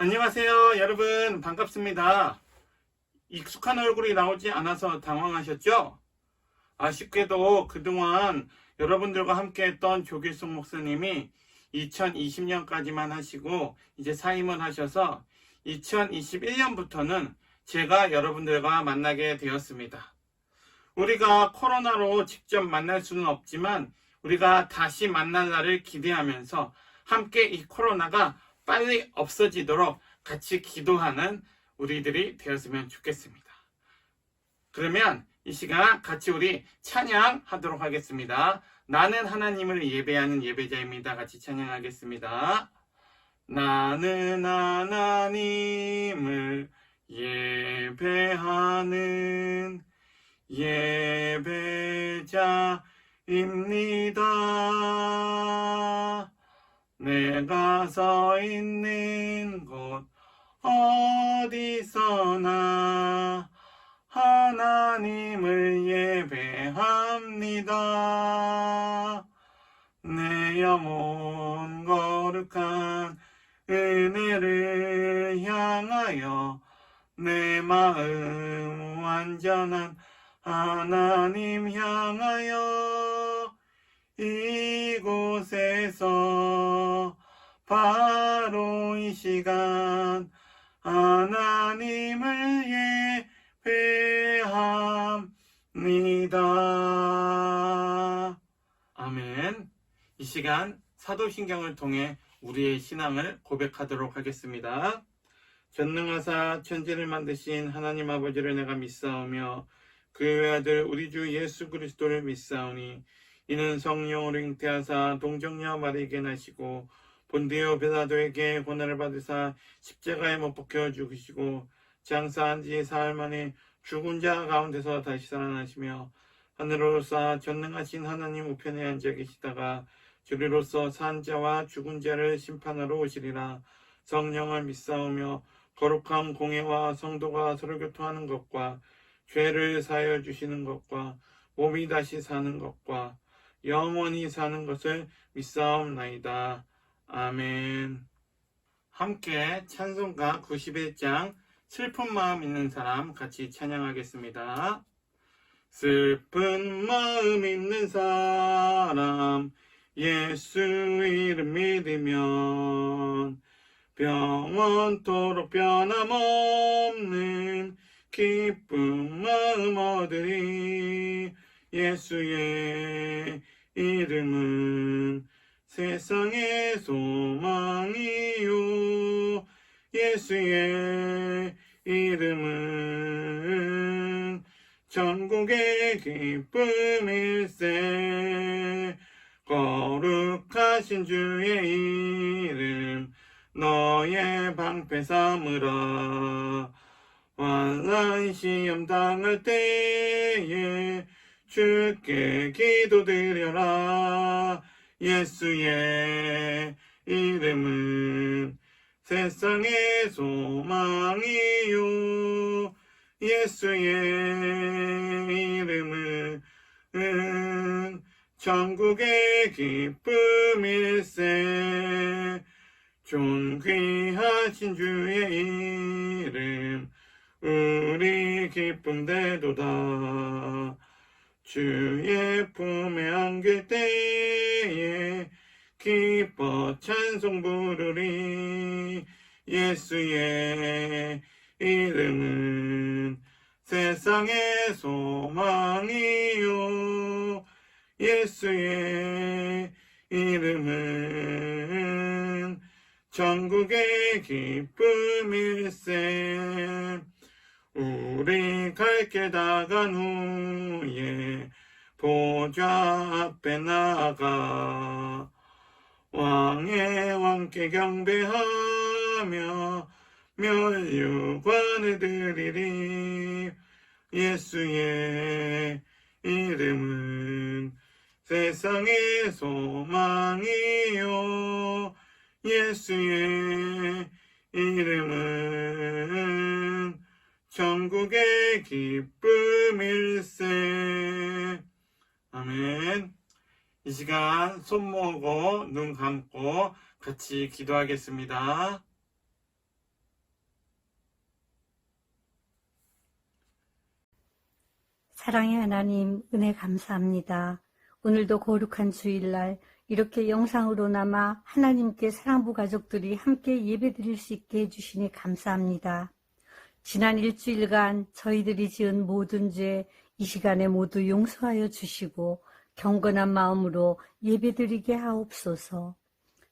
안녕하세요. 여러분 반갑습니다. 익숙한 얼굴이 나오지 않아서 당황하셨죠? 아쉽게도 그동안 여러분들과 함께 했던 조길성 목사님이 2020년까지만 하시고 이제 사임을 하셔서 2021년부터는 제가 여러분들과 만나게 되었습니다. 우리가 코로나로 직접 만날 수는 없지만 우리가 다시 만날 날을 기대하면서 함께 이 코로나가 빨리 없어지도록 같이 기도하는 우리들이 되었으면 좋겠습니다. 그러면 이 시간 같이 우리 찬양하도록 하겠습니다. 나는 하나님을 예배하는 예배자입니다. 같이 찬양하겠습니다. 나는 하나님을 예배하는 예배자입니다. 내가 서 있는 곳 어디서나 하나님을 예배합니다. 내 영혼 거룩한 은혜를 향하여 내 마음 완전한 하나님 향하여 이곳에서 바로 이 시간 하나님을 예배합니다. 아멘. 이 시간 사도신경을 통해 우리의 신앙을 고백하도록 하겠습니다. 전능하사 천지를 만드신 하나님 아버지를 내가 믿사오며 그 외아들 우리 주 예수 그리스도를 믿사오니 이는 성령으로 잉태하사 동정녀 마리에게 나시고 본디오 빌라도에게 고난을 받으사 십자가에 못 박혀 죽으시고 장사한 지 사흘 만에 죽은 자 가운데서 다시 살아나시며 하늘로 쏴 전능하신 하나님 우편에 앉아 계시다가 주리로서 산 자와 죽은 자를 심판하러 오시리라. 성령을 믿사오며 거룩한 공예와 성도가 서로 교통하는 것과 죄를 사하여 주시는 것과 몸이 다시 사는 것과 영원히 사는 것을 믿사옵나이다. 아멘. 함께 찬송가 91장 슬픈 마음 있는 사람 같이 찬양하겠습니다. 슬픈 마음 있는 사람 예수 이름 믿으면 영원토록 변함없는 기쁜 마음 얻으리. 예수의 이름은 세상의 소망이요 예수의 이름은 천국의 기쁨일세. 거룩하신 주의 이름 너의 방패 삼으라. 환난 시험 당할 때에 주께 기도드려라. 예수의 이름은 세상의 소망이요 예수의 이름은 천국의 기쁨일세. 존귀하신 주의 이름 우리 기쁨되도다. 주의 품에 안길 때에 기뻐 찬송 부르리. 예수의 이름은 세상의 소망이요 예수의 이름은 천국의 기쁨일세. 우리 갈 길 다 간 후에 보좌 앞에 나가 왕의 왕께 경배하며 면류관을 드리리. 예수의 이름은 세상의 소망이요 예수의 이름은 천국의 기쁨일세. 아멘. 이 시간 손 모으고 눈 감고 같이 기도하겠습니다. 사랑의 하나님, 은혜 감사합니다. 오늘도 거룩한 주일날 이렇게 영상으로나마 하나님께 사랑부 가족들이 함께 예배드릴 수 있게 해주시니 감사합니다. 지난 일주일간 저희들이 지은 모든 죄 이 시간에 모두 용서하여 주시고 경건한 마음으로 예배드리게 하옵소서.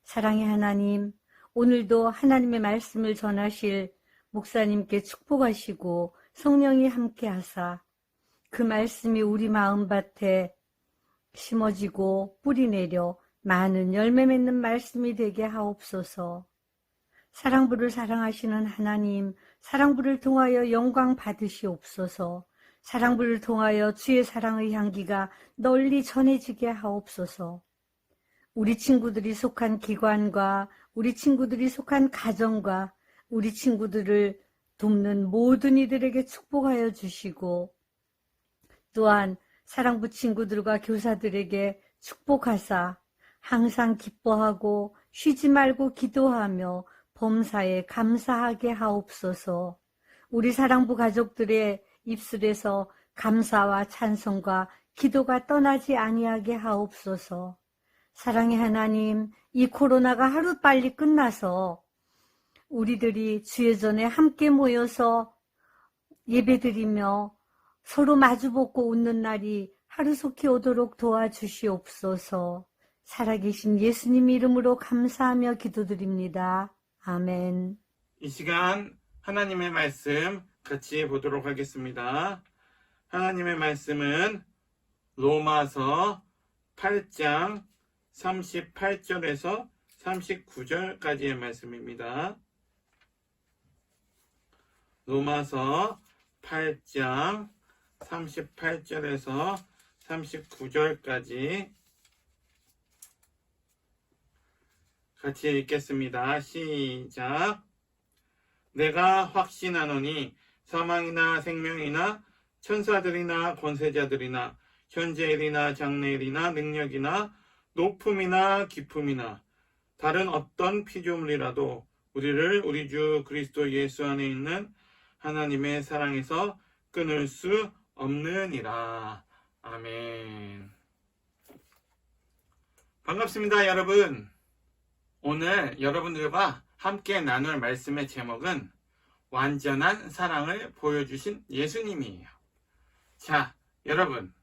사랑의 하나님, 오늘도 하나님의 말씀을 전하실 목사님께 축복하시고 성령이 함께하사 그 말씀이 우리 마음밭에 심어지고 뿌리내려 많은 열매 맺는 말씀이 되게 하옵소서. 사랑부를 사랑하시는 하나님, 사랑부를 통하여 영광 받으시옵소서. 사랑부를 통하여 주의 사랑의 향기가 널리 전해지게 하옵소서. 우리 친구들이 속한 기관과 우리 친구들이 속한 가정과 우리 친구들을 돕는 모든 이들에게 축복하여 주시고 또한 사랑부 친구들과 교사들에게 축복하사 항상 기뻐하고 쉬지 말고 기도하며 범사에 감사하게 하옵소서. 우리 사랑부 가족들의 입술에서 감사와 찬송과 기도가 떠나지 아니하게 하옵소서. 사랑의 하나님, 이 코로나가 하루빨리 끝나서 우리들이 주의 전에 함께 모여서 예배드리며 서로 마주보고 웃는 날이 하루속히 오도록 도와주시옵소서. 살아계신 예수님 이름으로 감사하며 기도드립니다. 아멘. 이 시간 하나님의 말씀 같이 보도록 하겠습니다. 하나님의 말씀은 로마서 8장 38절에서 39절까지의 말씀입니다. 로마서 8장 38절에서 39절까지 같이 읽겠습니다. 시작. 내가 확신하노니 사망이나 생명이나 천사들이나 권세자들이나 현재일이나 장래일이나 능력이나 높음이나 깊음이나 다른 어떤 피조물이라도 우리를 우리 주 그리스도 예수 안에 있는 하나님의 사랑에서 끊을 수 없느니라. 아멘. 반갑습니다, 여러분. 오늘 여러분들과 함께 나눌 말씀의 제목은 완전한 사랑을 보여주신 예수님이에요. 자, 여러분들이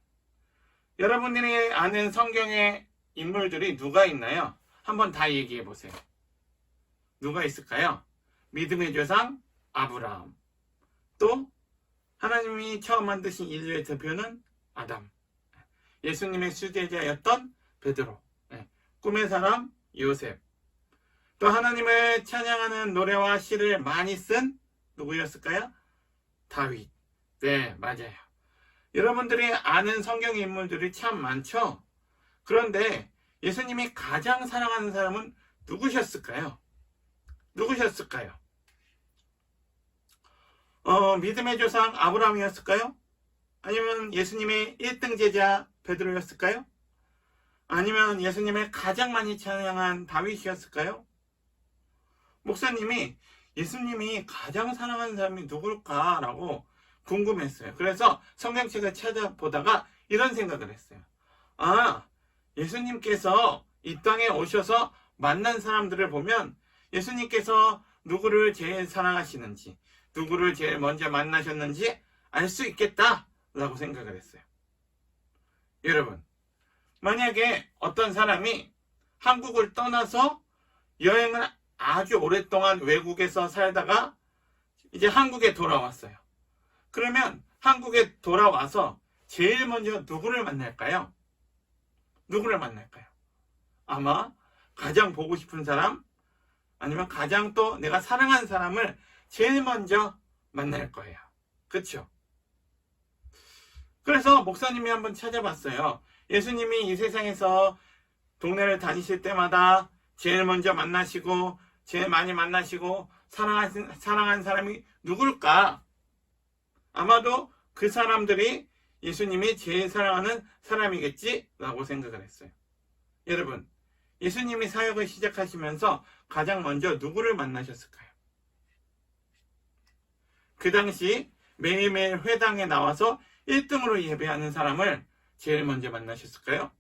아는 성경의 인물들이 누가 있나요? 한번 다 얘기해 보세요. 누가 있을까요? 믿음의 조상 아브라함, 또 하나님이 처음 만드신 인류의 대표는 아담, 예수님의 수제자였던 베드로, 꿈의 사람 요셉, 또 하나님을 찬양하는 노래와 시를 많이 쓴 누구였을까요? 다윗. 네, 맞아요. 여러분들이 아는 성경 인물들이 참 많죠? 그런데 예수님이 가장 사랑하는 사람은 누구셨을까요? 믿음의 조상 아브라함이었을까요? 아니면 예수님의 1등 제자 베드로였을까요? 아니면 예수님을 가장 많이 찬양한 다윗이었을까요? 목사님이 예수님이 가장 사랑하는 사람이 누굴까라고 궁금했어요. 그래서 성경책을 찾아보다가 이런 생각을 했어요. 예수님께서 이 땅에 오셔서 만난 사람들을 보면 예수님께서 누구를 제일 사랑하시는지, 누구를 제일 먼저 만나셨는지 알 수 있겠다라고 생각을 했어요. 여러분, 만약에 어떤 사람이 한국을 떠나서 여행을 아주 오랫동안 외국에서 살다가 이제 한국에 돌아왔어요. 그러면 한국에 돌아와서 제일 먼저 누구를 만날까요? 아마 가장 보고 싶은 사람, 아니면 가장 또 내가 사랑하는 사람을 제일 먼저 만날 거예요. 그렇죠? 그래서 목사님이 한번 찾아봤어요. 예수님이 이 세상에서 동네를 다니실 때마다 제일 먼저 만나시고 제일 많이 만나시고 사랑한 사람이 누굴까? 아마도 그 사람들이 예수님이 제일 사랑하는 사람이겠지라고 생각을 했어요. 여러분, 예수님이 사역을 시작하시면서 가장 먼저 누구를 만나셨을까요? 그 당시 매일매일 회당에 나와서 1등으로 예배하는 사람을 제일 먼저 만나셨을까요?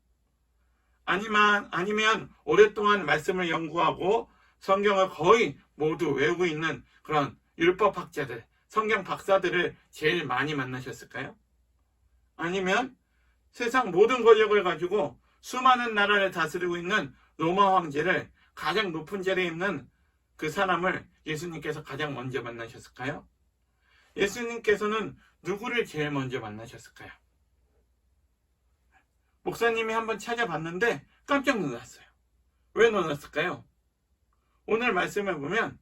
아니면 오랫동안 말씀을 연구하고 성경을 거의 모두 외우고 있는 그런 율법학자들, 성경 박사들을 제일 많이 만나셨을까요? 아니면 세상 모든 권력을 가지고 수많은 나라를 다스리고 있는 로마 황제를 가장 높은 자리에 있는 그 사람을 예수님께서 가장 먼저 만나셨을까요? 예수님께서는 누구를 제일 먼저 만나셨을까요? 목사님이 한번 찾아봤는데 깜짝 놀랐어요. 왜 놀랐을까요? 오늘 말씀을 보면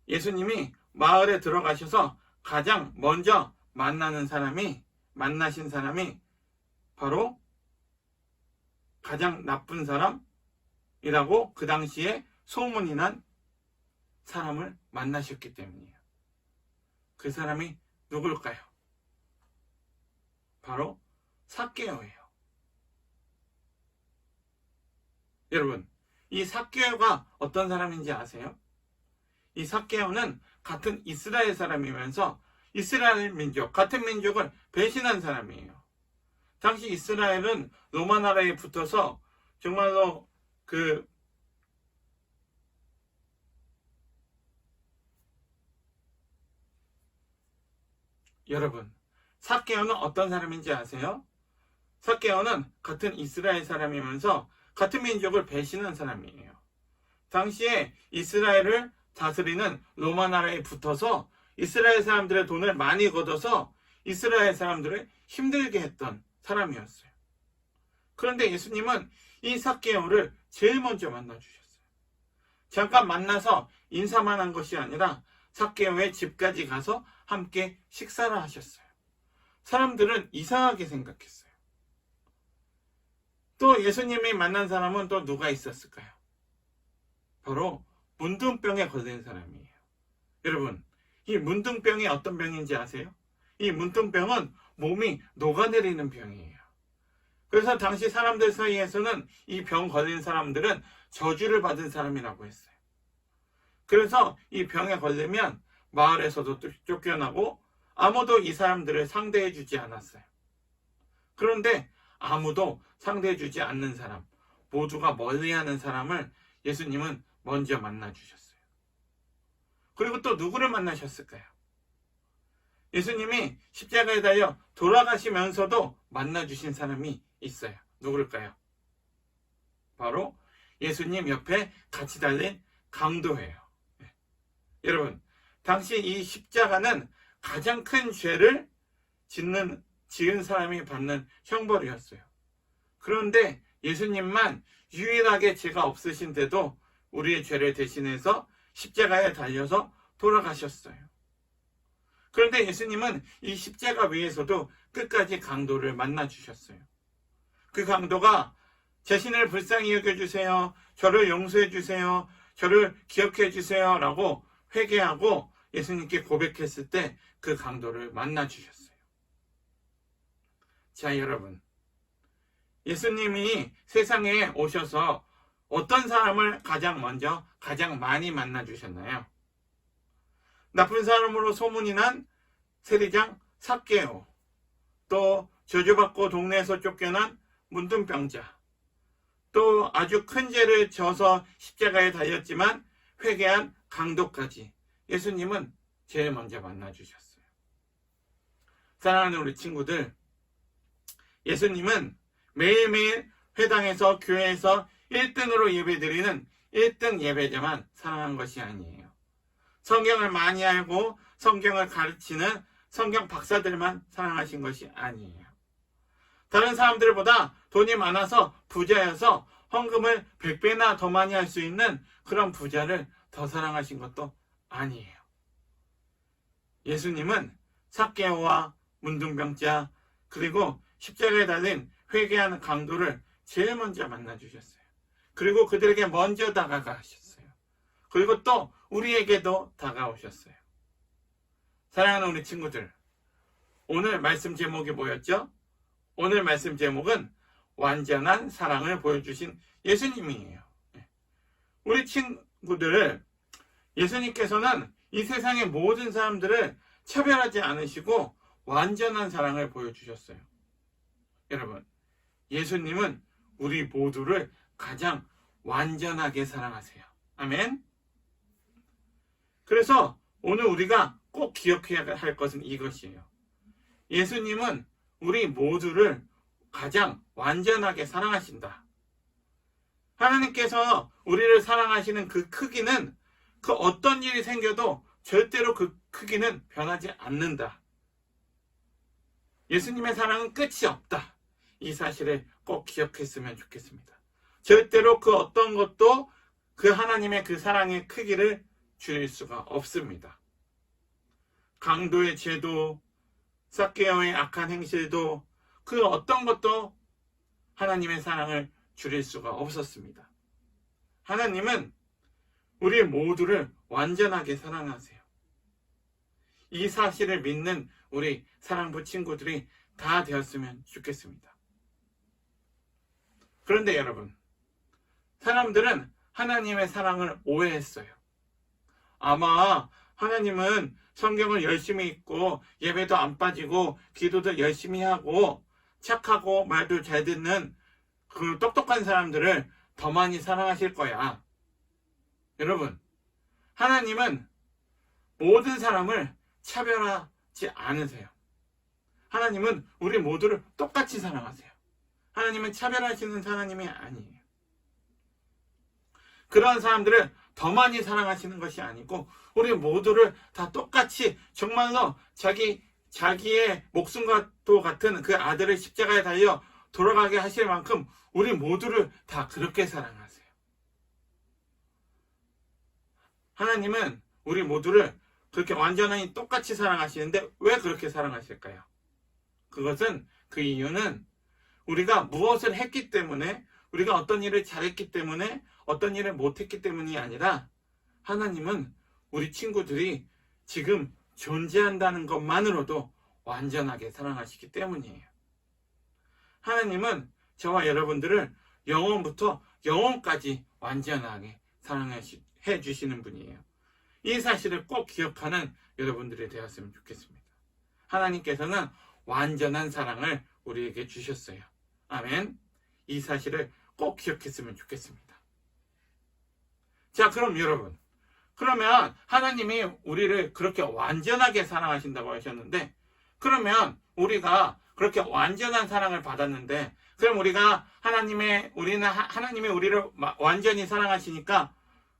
예수님이 마을에 들어가셔서 가장 먼저 만나신 사람이 바로 가장 나쁜 사람이라고 그 당시에 소문이 난 사람을 만나셨기 때문이에요. 그 사람이 누굴까요? 바로 삭개오예요. 여러분, 이 삭개오가 어떤 사람인지 아세요? 이 삭개오는 같은 이스라엘 사람이면서 이스라엘 민족, 같은 민족을 배신한 사람이에요. 당시 이스라엘은 로마 나라에 붙어서 정말로 여러분, 삭개오는 어떤 사람인지 아세요? 삭개오는 같은 이스라엘 사람이면서 같은 민족을 배신한 사람이에요. 당시에 이스라엘을 다스리는 로마 나라에 붙어서 이스라엘 사람들의 돈을 많이 걷어서 이스라엘 사람들을 힘들게 했던 사람이었어요. 그런데 예수님은 이 삭개오를 제일 먼저 만나주셨어요. 잠깐 만나서 인사만 한 것이 아니라 삭개오의 집까지 가서 함께 식사를 하셨어요. 사람들은 이상하게 생각했어요. 또 예수님이 만난 사람은 또 누가 있었을까요? 바로 문둥병에 걸린 사람이에요. 여러분, 이 문둥병이 어떤 병인지 아세요? 이 문둥병은 몸이 녹아내리는 병이에요. 그래서 당시 사람들 사이에서는 이 병 걸린 사람들은 저주를 받은 사람이라고 했어요. 그래서 이 병에 걸리면 마을에서도 쫓겨나고 아무도 이 사람들을 상대해 주지 않았어요. 그런데 아무도 상대해 주지 않는 사람, 모두가 멀리하는 사람을 예수님은 먼저 만나 주셨어요. 그리고 또 누구를 만나셨을까요? 예수님이 십자가에 달려 돌아가시면서도 만나주신 사람이 있어요. 누굴까요? 바로 예수님 옆에 같이 달린 강도예요. 여러분, 당시 이 십자가는 가장 큰 죄를 지은 사람이 받는 형벌이었어요. 그런데 예수님만 유일하게 죄가 없으신데도 우리의 죄를 대신해서 십자가에 달려서 돌아가셨어요. 그런데 예수님은 이 십자가 위에서도 끝까지 강도를 만나주셨어요. 그 강도가 자신을 불쌍히 여겨주세요, 저를 용서해주세요, 저를 기억해주세요 라고 회개하고 예수님께 고백했을 때 그 강도를 만나주셨어요. 자, 여러분, 예수님이 세상에 오셔서 어떤 사람을 가장 먼저 가장 많이 만나주셨나요? 나쁜 사람으로 소문이 난 세리장 삭개오, 또 저주받고 동네에서 쫓겨난 문둥병자, 또 아주 큰 죄를 져서 십자가에 달렸지만 회개한 강도까지 예수님은 제일 먼저 만나주셨어요. 사랑하는 우리 친구들, 예수님은 매일매일 회당에서 교회에서 1등으로 예배드리는 1등 예배자만 사랑한 것이 아니에요. 성경을 많이 알고 성경을 가르치는 성경 박사들만 사랑하신 것이 아니에요. 다른 사람들보다 돈이 많아서 부자여서 헌금을 100배나 더 많이 할 수 있는 그런 부자를 더 사랑하신 것도 아니에요. 예수님은 삭개오와 문둥병자, 그리고 십자가에 달린 회개하는 강도를 제일 먼저 만나주셨어요. 그리고 그들에게 먼저 다가가셨어요. 그리고 또 우리에게도 다가오셨어요. 사랑하는 우리 친구들, 오늘 말씀 제목이 뭐였죠? 오늘 말씀 제목은 완전한 사랑을 보여주신 예수님이에요. 우리 친구들, 예수님께서는 이 세상의 모든 사람들을 차별하지 않으시고 완전한 사랑을 보여주셨어요. 여러분, 예수님은 우리 모두를 가장 완전하게 사랑하세요. 아멘. 그래서 오늘 우리가 꼭 기억해야 할 것은 이것이에요. 예수님은 우리 모두를 가장 완전하게 사랑하신다. 하나님께서 우리를 사랑하시는 그 크기는 그 어떤 일이 생겨도 절대로 그 크기는 변하지 않는다. 예수님의 사랑은 끝이 없다. 이 사실을 꼭 기억했으면 좋겠습니다. 절대로 그 어떤 것도 그 하나님의 그 사랑의 크기를 줄일 수가 없습니다. 강도의 죄도, 삭개오의 악한 행실도, 그 어떤 것도 하나님의 사랑을 줄일 수가 없었습니다. 하나님은 우리 모두를 완전하게 사랑하세요. 이 사실을 믿는 우리 사랑부 친구들이 다 되었으면 좋겠습니다. 그런데 여러분, 사람들은 하나님의 사랑을 오해했어요. 아마 하나님은 성경을 열심히 읽고 예배도 안 빠지고 기도도 열심히 하고 착하고 말도 잘 듣는 그 똑똑한 사람들을 더 많이 사랑하실 거야. 여러분, 하나님은 모든 사람을 차별하지 않으세요. 하나님은 우리 모두를 똑같이 사랑하세요. 하나님은 차별하시는 하나님이 아니에요. 그런 사람들을 더 많이 사랑하시는 것이 아니고 우리 모두를 다 똑같이 정말로 자기의 목숨과도 같은 그 아들을 십자가에 달려 돌아가게 하실 만큼 우리 모두를 다 그렇게 사랑하세요. 하나님은 우리 모두를 그렇게 완전히 똑같이 사랑하시는데 왜 그렇게 사랑하실까요? 그것은 그 이유는 우리가 무엇을 했기 때문에, 우리가 어떤 일을 잘했기 때문에, 어떤 일을 못했기 때문이 아니라 하나님은 우리 친구들이 지금 존재한다는 것만으로도 완전하게 사랑하시기 때문이에요. 하나님은 저와 여러분들을 영원부터 영원까지 완전하게 사랑해 주시는 분이에요. 이 사실을 꼭 기억하는 여러분들이 되었으면 좋겠습니다. 하나님께서는 완전한 사랑을 우리에게 주셨어요. 아멘. 이 사실을 꼭 기억했으면 좋겠습니다. 자, 그럼 여러분, 그러면 하나님이 우리를 그렇게 완전하게 사랑하신다고 하셨는데, 그러면 우리가 그렇게 완전한 사랑을 받았는데, 그럼 하나님이 우리를 완전히 사랑하시니까,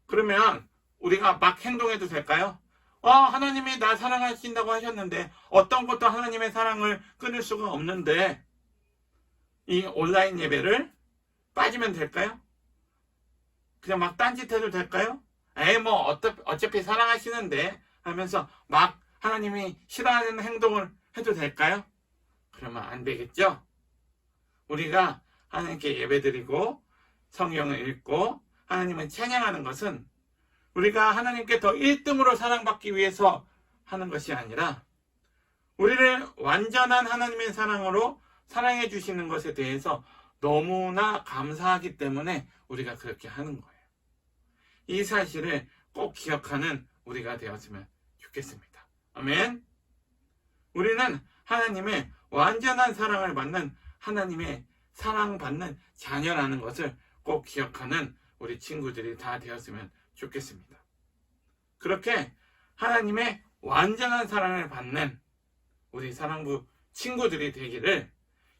그러면 우리가 막 행동해도 될까요? 하나님이 나 사랑하신다고 하셨는데, 어떤 것도 하나님의 사랑을 끊을 수가 없는데, 이 온라인 예배를 빠지면 될까요? 그냥 막 딴짓해도 될까요? 어차피 사랑하시는데 하면서 막 하나님이 싫어하는 행동을 해도 될까요? 그러면 안 되겠죠? 우리가 하나님께 예배드리고 성경을 읽고 하나님을 찬양하는 것은 우리가 하나님께 더 1등으로 사랑받기 위해서 하는 것이 아니라 우리를 완전한 하나님의 사랑으로 사랑해 주시는 것에 대해서 너무나 감사하기 때문에 우리가 그렇게 하는 거예요. 이 사실을 꼭 기억하는 우리가 되었으면 좋겠습니다. 아멘. 우리는 하나님의 완전한 사랑을 받는 하나님의 사랑받는 자녀라는 것을 꼭 기억하는 우리 친구들이 다 되었으면 좋겠습니다. 그렇게 하나님의 완전한 사랑을 받는 우리 사랑부 친구들이 되기를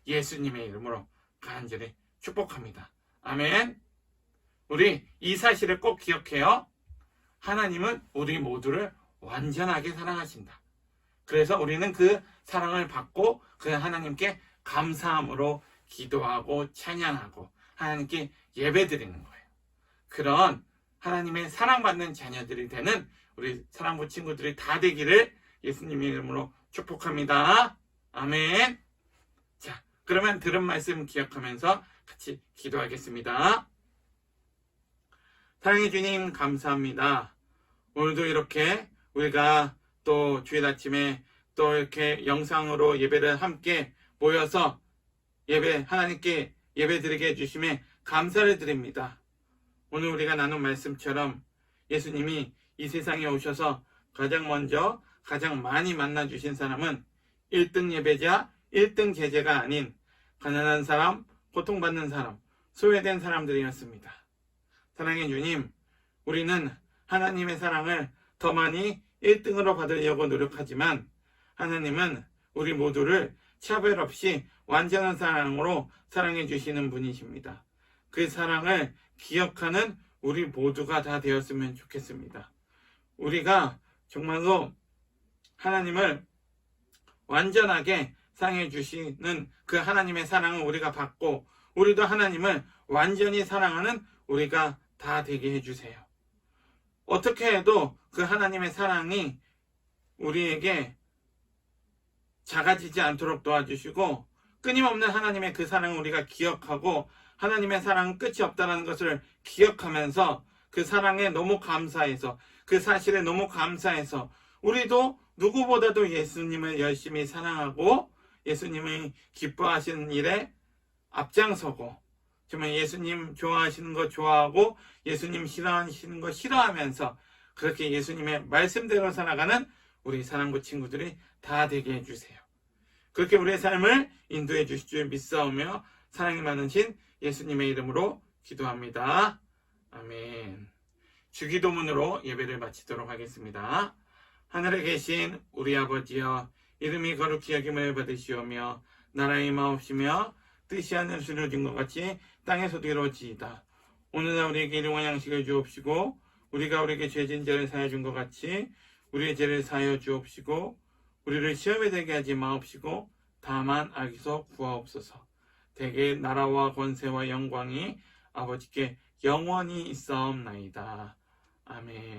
예수님의 이름으로 간절히 축복합니다. 아멘. 우리 이 사실을 꼭 기억해요. 하나님은 우리 모두를 완전하게 사랑하신다. 그래서 우리는 그 사랑을 받고 그 하나님께 감사함으로 기도하고 찬양하고 하나님께 예배드리는 거예요. 그런 하나님의 사랑받는 자녀들이 되는 우리 사랑부 친구들이 다 되기를 예수님의 이름으로 축복합니다. 아멘. 자, 그러면 들은 말씀 기억하면서 같이 기도하겠습니다. 사랑해 주님 감사합니다. 오늘도 이렇게 우리가 또 주일 아침에 또 이렇게 영상으로 예배를 함께 모여서 하나님께 예배드리게 해주심에 감사를 드립니다. 오늘 우리가 나눈 말씀처럼 예수님이 이 세상에 오셔서 가장 먼저 가장 많이 만나주신 사람은 1등 예배자, 1등 제자가 아닌 가난한 사람, 고통받는 사람, 소외된 사람들이었습니다. 사랑의 주님, 우리는 하나님의 사랑을 더 많이 1등으로 받으려고 노력하지만 하나님은 우리 모두를 차별 없이 완전한 사랑으로 사랑해 주시는 분이십니다. 그 사랑을 기억하는 우리 모두가 다 되었으면 좋겠습니다. 우리가 정말로 하나님을 완전하게 사랑해 주시는 그 하나님의 사랑을 우리가 받고 우리도 하나님을 완전히 사랑하는 우리가 다 되게 해주세요. 어떻게 해도 그 하나님의 사랑이 우리에게 작아지지 않도록 도와주시고 끊임없는 하나님의 그 사랑을 우리가 기억하고 하나님의 사랑은 끝이 없다는 것을 기억하면서 그 사랑에 너무 감사해서 그 사실에 너무 감사해서 우리도 누구보다도 예수님을 열심히 사랑하고 예수님이 기뻐하시는 일에 앞장서고 정말 예수님 좋아하시는 거 좋아하고 예수님 싫어하시는 거 싫어하면서 그렇게 예수님의 말씀대로 살아가는 우리 사랑부 친구들이 다 되게 해주세요. 그렇게 우리의 삶을 인도해 주실 줄 믿사오며 사랑이 많으신 예수님의 이름으로 기도합니다. 아멘. 주기도문으로 예배를 마치도록 하겠습니다. 하늘에 계신 우리 아버지여, 이름이 거룩히 여김을 받으시오며 나라의 마옵시며 뜻이 하늘에서 이루어진 것 같이 땅에서도 이루어지이다. 오늘날 우리에게 일용할 양식을 주옵시고 우리가 우리에게 죄진 자를 사하여 준 것 같이 우리의 죄를 사하여 주옵시고 우리를 시험에 들게 하지 마옵시고 다만 악에서 구하옵소서. 대개 나라와 권세와 영광이 아버지께 영원히 있사옵나이다. 아멘.